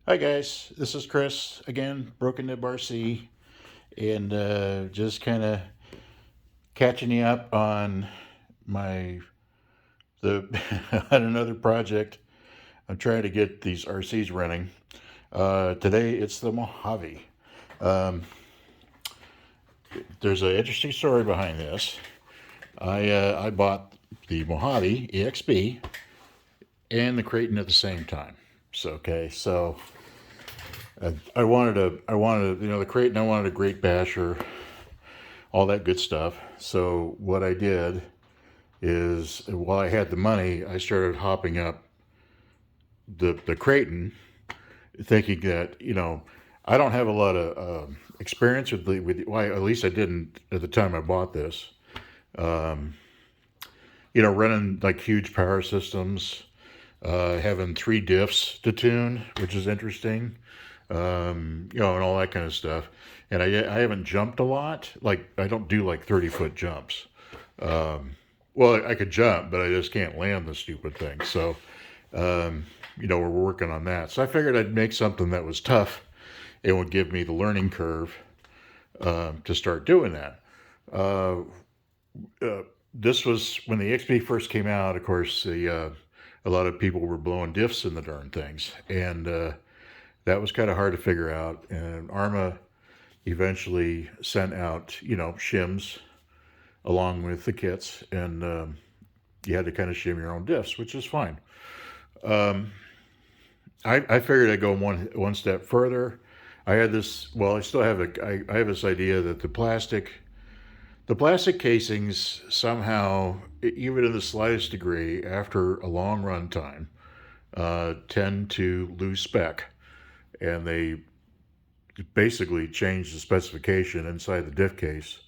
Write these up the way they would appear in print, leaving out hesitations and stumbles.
Hi guys, this is Chris again, Broken Nib RC, and just kind of catching you up on my the on another project. I'm trying to get these RCs running. Today it's the Mojave. Um, there's an interesting story behind this. I bought the Mojave EXP and the Creighton at the same time. So I wanted the Creighton. I wanted a Great Basher, all that good stuff. So what I did is, while I had the money, I started hopping up the Creighton, thinking that I don't have a lot of experience with well, at least I didn't at the time I bought this. Um, Running like huge power systems, having three diffs to tune, which is interesting. And all that kind of stuff. And I haven't jumped a lot. Like I don't do like 30-foot jumps. Um, well, I could jump, but I just can't land the stupid thing. So, we're working on that. So I figured I'd make something that was tough and would give me the learning curve to start doing that. Uh, uh, this was when the XP first came out. Of course, a lot of people were blowing diffs in the darn things, and that was kind of hard to figure out. And Arma eventually sent out, shims along with the kits, and you had to kind of shim your own diffs, which is fine. Um, I figured I'd go one step further. I had this. Well, I still have I have this idea that the plastic casings somehow, even in the slightest degree, after a long run time, tend to lose spec, and they basically change the specification inside the diff case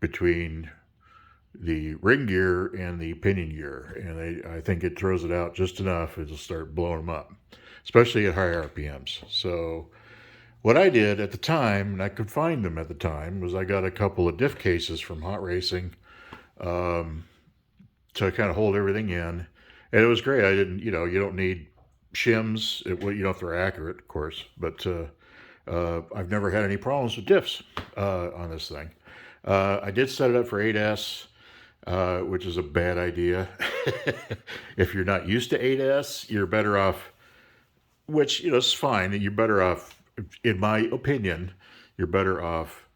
between the ring gear and the pinion gear, and I think it throws it out just enough. It'll start blowing them up, especially at high RPMs. So what I did at the time, and I could find them at the time, was I got a couple of diff cases from Hot Racing um, to kind of hold everything in, and it was great. I didn't, you don't need shims. Well, you know, if they're accurate, of course, but I've never had any problems with diffs on this thing. I did set it up for 8S, which is a bad idea. If you're not used to 8S, you're better off, which, is fine. You're better off, in my opinion, you're better off.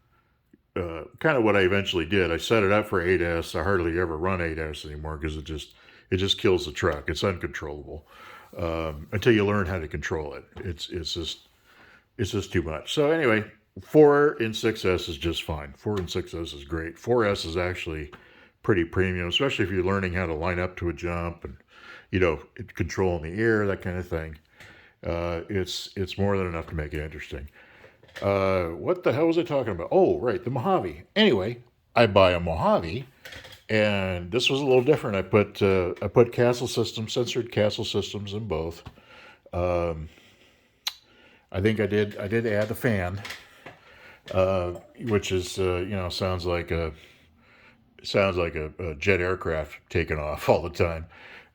Kind of what I eventually did. I set it up for 8S. I hardly ever run 8S anymore because it just kills the truck. It's uncontrollable until you learn how to control it. It's just too much. So anyway, 4 and 6S is just fine. 4 and 6S is great. 4S is actually pretty premium, especially if you're learning how to line up to a jump and controlling the air, that kind of thing. It's more than enough to make it interesting. What the hell was I talking about? Oh, right, the Mojave. Anyway, I buy a Mojave, and this was a little different. I put castle systems, censored castle systems in both. Um, I think I did add the fan, which is sounds like a jet aircraft taking off all the time.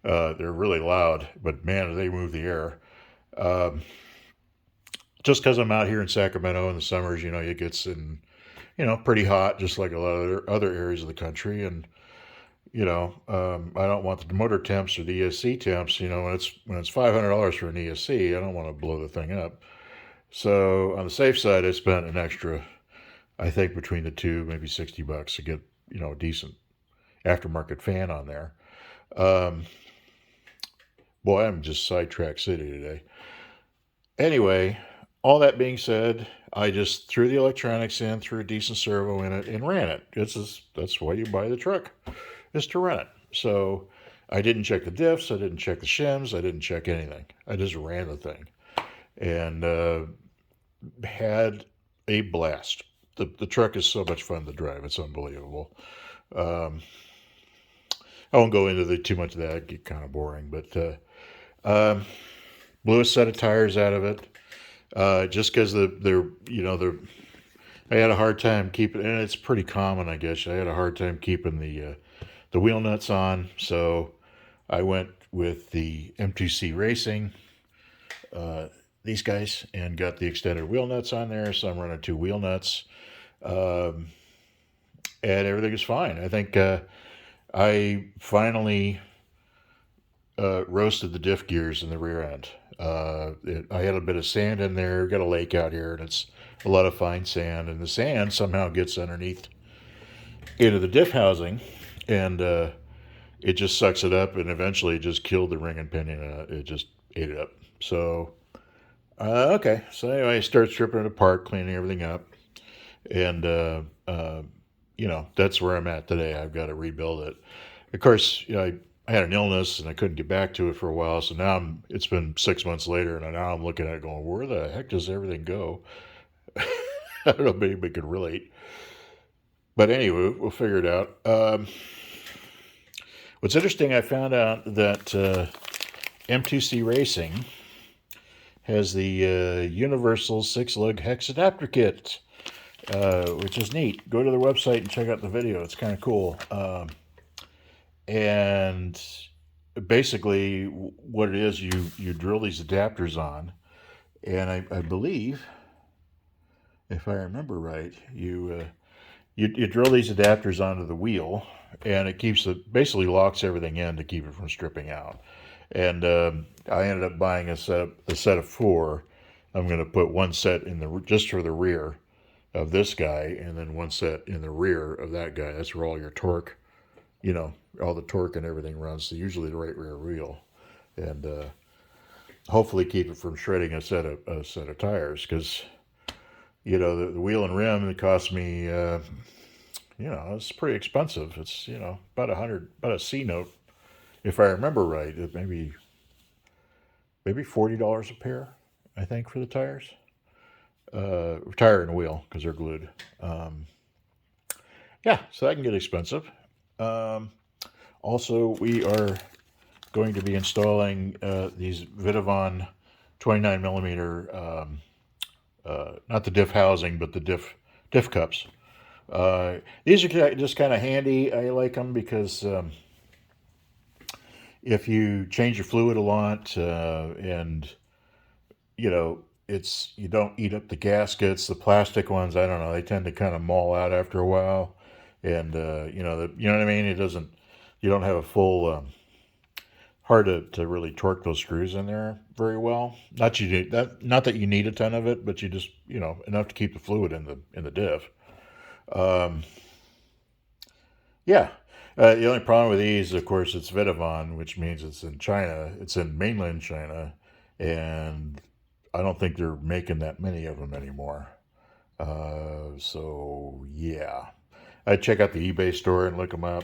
They're really loud, but man, they move the air. Um, just because I'm out here in Sacramento in the summers, it gets in, pretty hot, just like a lot of other areas of the country. And I don't want the motor temps or the ESC temps. When it's $500 for an ESC, I don't want to blow the thing up. So on the safe side, I spent an extra, I think between the two, maybe $60 to get a decent aftermarket fan on there. Um, Boy, I'm just sidetrack city today. Anyway, all that being said, I just threw the electronics in, threw a decent servo in it, and ran it. That's why you buy the truck, is to run it. So I didn't check the diffs, I didn't check the shims, I didn't check anything. I just ran the thing and had a blast. The truck is so much fun to drive; it's unbelievable. Um, I won't go into too much of that; it'd get kind of boring. But um, blew a set of tires out of it just because they're I had a hard time keeping, and it's pretty common, I guess. I had a hard time keeping the wheel nuts on, so I went with the M2C Racing. Uh, these guys, and got the extended wheel nuts on there. So I'm running 2 wheel nuts, um, and everything is fine. I think I finally roasted the diff gears in the rear end. I had a bit of sand in there. Got a lake out here, and it's a lot of fine sand, and the sand somehow gets underneath into the diff housing, and it just sucks it up, and eventually it just killed the ring and pinion. It just ate it up. So okay. So anyway, I start stripping it apart, cleaning everything up, and that's where I'm at today. I've got to rebuild it. Of course, I had an illness and I couldn't get back to it for a while. So now it's been 6 months later, and now I'm looking at it going, where the heck does everything go? I don't know if anybody could relate. But anyway, we'll figure it out. What's interesting, I found out that M2C Racing has the Universal 6-lug hex adapter kit, which is neat. Go to their website and check out the video. It's kind of cool. And basically, what it is, you drill these adapters on, and I believe, if I remember right, you drill these adapters onto the wheel, and it basically locks everything in to keep it from stripping out. And I ended up buying a set of 4. I'm going to put one set in just for the rear of this guy, and then one set in the rear of that guy. That's where all your torque, all the torque and everything runs. So usually the right rear wheel, and hopefully keep it from shredding a set of tires, because the wheel and rim, it cost me it's pretty expensive. It's about a C note, if I remember right. Maybe $40 a pair, I think, for the tires, tire and wheel, because they're glued. Yeah, so that can get expensive. Also, we are going to be installing these Vitavon 29 millimeter, not the diff housing, but the diff cups. These are just kind of handy. I like them because if you change your fluid a lot, and you don't eat up the gaskets, the plastic ones, I don't know, they tend to kind of maul out after a while, and you know what I mean. You don't have a full. Hard to really torque those screws in there very well. Not that you need a ton of it, but you just enough to keep the fluid in the diff. Um, yeah. The only problem with these, of course, it's Vitavon, which means it's in China. It's in mainland China, and I don't think they're making that many of them anymore. So yeah, I'd check out the eBay store and look them up.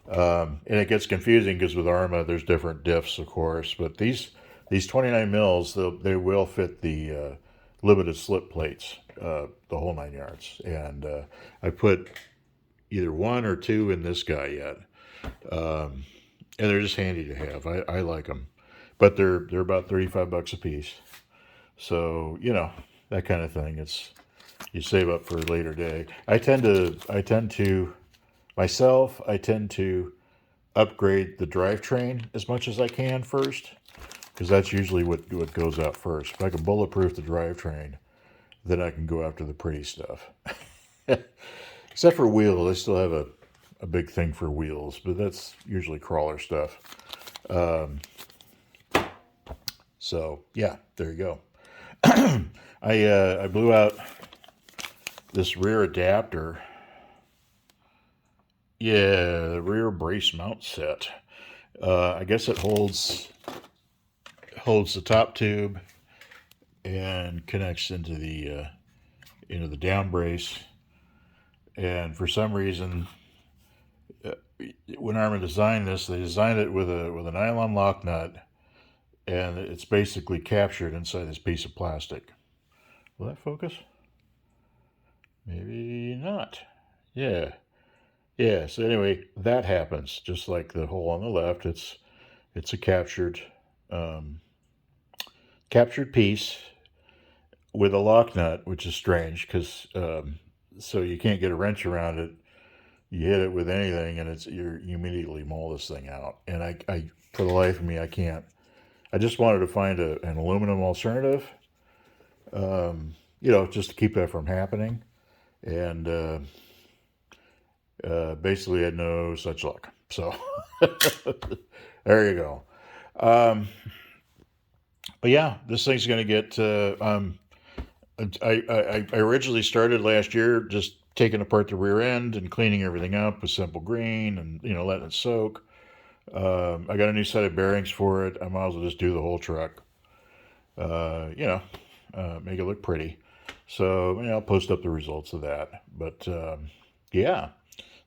And it gets confusing because with Arma, there's different diffs, of course, but these 29 mils, they will fit the limited slip plates, the whole 9 yards. And I put either 1 or 2 in this guy yet, and they're just handy to have. I like them, but they're about $35 a piece. So that kind of thing. You save up for a later day. I tend to myself. I tend to upgrade the drivetrain as much as I can first, because that's usually what goes out first. If I can bulletproof the drivetrain, then I can go after the pretty stuff. Except for wheels, I still have a big thing for wheels, but that's usually crawler stuff. So yeah, there you go. I blew out this rear adapter. Yeah, the rear brace mount set. I guess it holds the top tube and connects into the down brace. And for some reason, when Arma designed this, they designed it with a nylon lock nut, and it's basically captured inside this piece of plastic. Will that focus? Maybe not. Yeah. Yeah, so anyway, that happens, just like the hole on the left. It's a captured piece with a lock nut, which is strange because so you can't get a wrench around it. You hit it with anything, and you immediately maul this thing out. And I for the life of me, I can't. I just wanted to find an aluminum alternative, just to keep that from happening. And basically had no such luck. So there you go. Um, but yeah, this thing's going to get. I originally started last year just taking apart the rear end and cleaning everything up with simple green and letting it soak. I got a new set of bearings for it. I might as well just do the whole truck. Make it look pretty. So I'll post up the results of that. But yeah,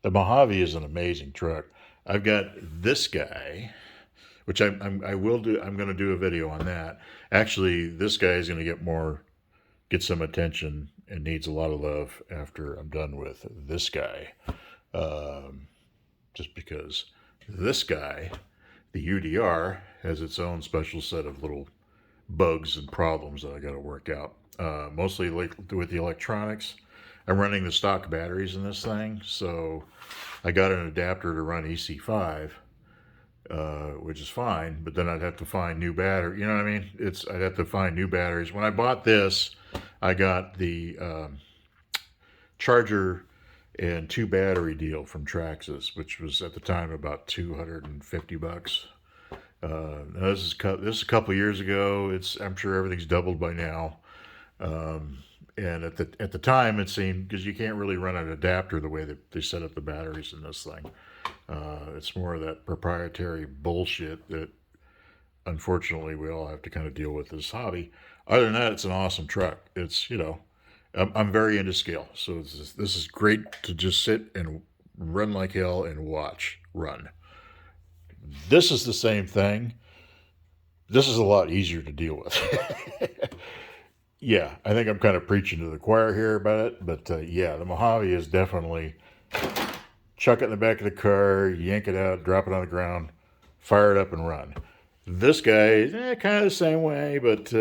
the Mojave is an amazing truck. I've got this guy, which I will do. I'm going to do a video on that. Actually, this guy is going to get some attention and needs a lot of love after I'm done with this guy. Just because this guy, the UDR, has its own special set of little bugs and problems that I got to work out. Mostly like with the electronics. I'm running the stock batteries in this thing, so I got an adapter to run EC5, which is fine. But then I'd have to find new battery. You know what I mean? I'd have to find new batteries. When I bought this, I got the charger and 2 battery deal from Traxxas, which was at the time about $250. This is a couple years ago. I'm sure everything's doubled by now. And at the time, it seemed, because you can't really run an adapter the way that they set up the batteries in this thing. It's more of that proprietary bullshit that, unfortunately, we all have to kind of deal with this hobby. Other than that, it's an awesome truck. It's I'm very into scale, so this is great to just sit and run like hell and watch run. This is the same thing. This is a lot easier to deal with. Yeah, I think I'm kind of preaching to the choir here about it, but yeah, the Mojave is definitely chuck it in the back of the car, yank it out, drop it on the ground, fire it up and run. This guy is kind of the same way, but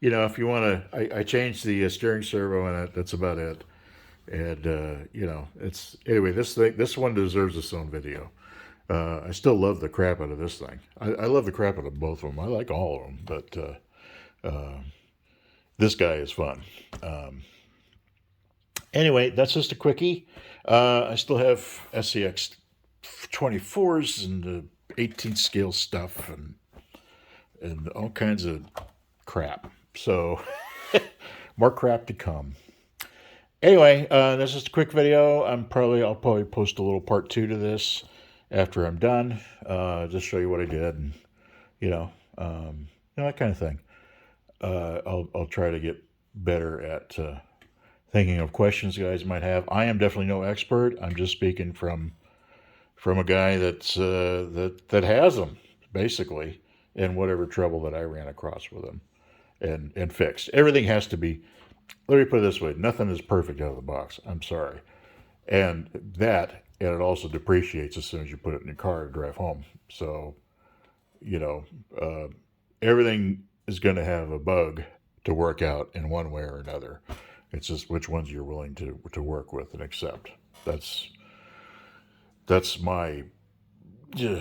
if you want to, I changed the steering servo in it. That's about it. And it's anyway. This one deserves its own video. I still love the crap out of this thing. I love the crap out of both of them. I like all of them, but this guy is fun. Anyway, that's just a quickie. I still have SCX 24s and 18th scale stuff and all kinds of crap. So more crap to come. Anyway, this is a quick video. I'll probably post a little part 2 to this after I'm done. Just show you what I did, and that kind of thing. I'll try to get better at thinking of questions you guys might have. I am definitely no expert. I'm just speaking from a guy that has them, basically, in whatever trouble that I ran across with them and fixed. Everything has to be, let me put it this way, nothing is perfect out of the box. I'm sorry. And it also depreciates as soon as you put it in your car to drive home. So, everything is going to have a bug to work out in one way or another. It's just which ones you're willing to work with and accept. That's my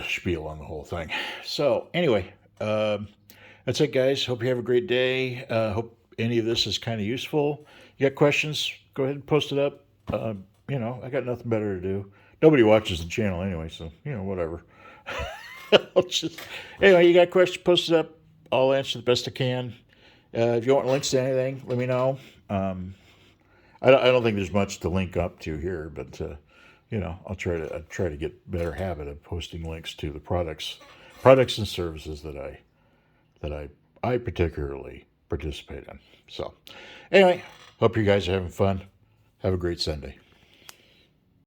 spiel on the whole thing. So anyway, that's it, guys. Hope you have a great day. Hope any of this is kind of useful. You got questions? Go ahead and post it up. I got nothing better to do. Nobody watches the channel anyway, so whatever. Anyway, you got questions? Post it up. I'll answer the best I can. If you want links to anything, let me know. I don't think there's much to link up to here, but I'll try to get better habit of posting links to the products and services that I particularly participate in. So, anyway, hope you guys are having fun. Have a great Sunday.